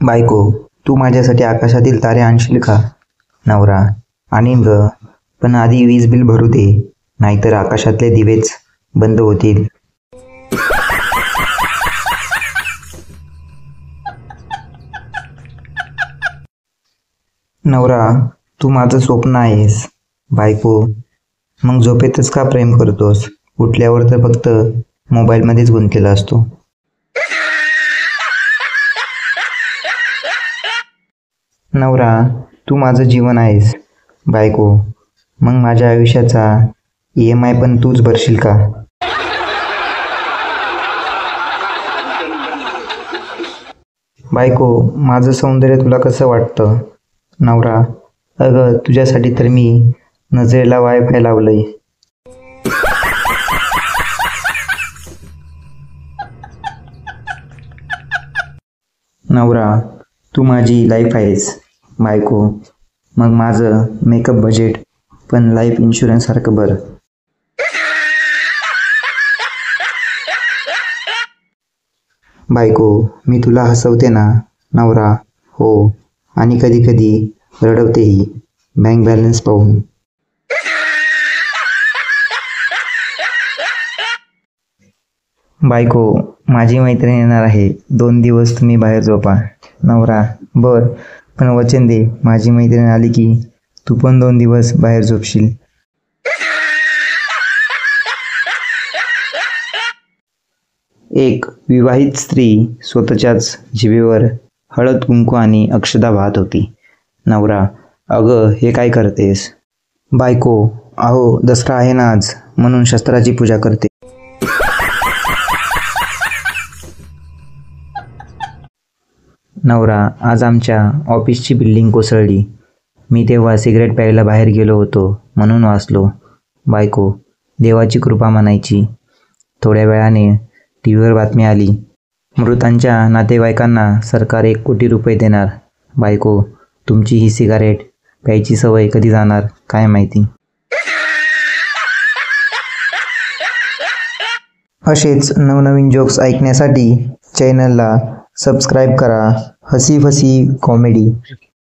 बायको, तू माझ्यासाठी आकाशातील तारे आणशील का? नवरा: आणीन ग, पण आधी वीज बिल भरू दे, नाहीतर आकाशातले दिवेच बंद होतील. नवरा: तू माझं स्वप्न आहेस. बायको: मग झोपेतच का प्रेम करतोस? उठल्यावर तर फक्त मोबाईलमध्येच गुंतलेला असतो. नवरा: तू माझं जीवन आहेस. बायको: मग माझ्या आयुष्याचा EMI पण तूच भरशील का? बायको: माझं सौंदर्य तुला कसं वाटतं? नवरा: अगं, तुझ्यासाठी तर मी नजरेला वायफाय लावलंय. नवरा: तू माझी लाईफ आहेस. बायको: मग माझं मेकअप बजेट पण लाईफ इन्शुरन्स सारखं भर. बायको: मी तुला हसवते ना? नवरा: हो, आणि कधी कधी रडवतेही, बँक बॅलन्स पाहून. बायको: माझी मैत्रीण येणार आहे, 2 दिवस तुम्ही बाहेर झोपा. नवरा: बर, पण वचन दे, माझी मैत्रीण आली की तू पण 2 दिवस बाहेर झोपशील. एक विवाहित स्त्री स्वतःच्याच जिभेवर हळद कुंकू आणि अक्षता वाहत होती. नवरा: अगं, हे काय करतेस? बायको: अहो, दसरा आहे ना आज, म्हणून शस्त्राची पूजा करते. नवरा: आज आमच्या ऑफिसची बिल्डिंग कोसळली. मी तेव्हा सिगरेट प्यायला बाहेर गेलो होतो, म्हणून वाचलो. बायको: देवाची कृपा म्हणायची. थोड्या वेळाने टीव्हीवर बातमी आली, मृतांच्या नातेवाईकांना सरकार 1 कोटी रुपये देणार. बायको: तुमची ही सिगारेट प्यायची सवय कधी जाणार काय माहिती. असेच नवनवीन जोक्स ऐकण्यासाठी चॅनलला सबस्क्राईब करा. हसी फसी कॉमेडी.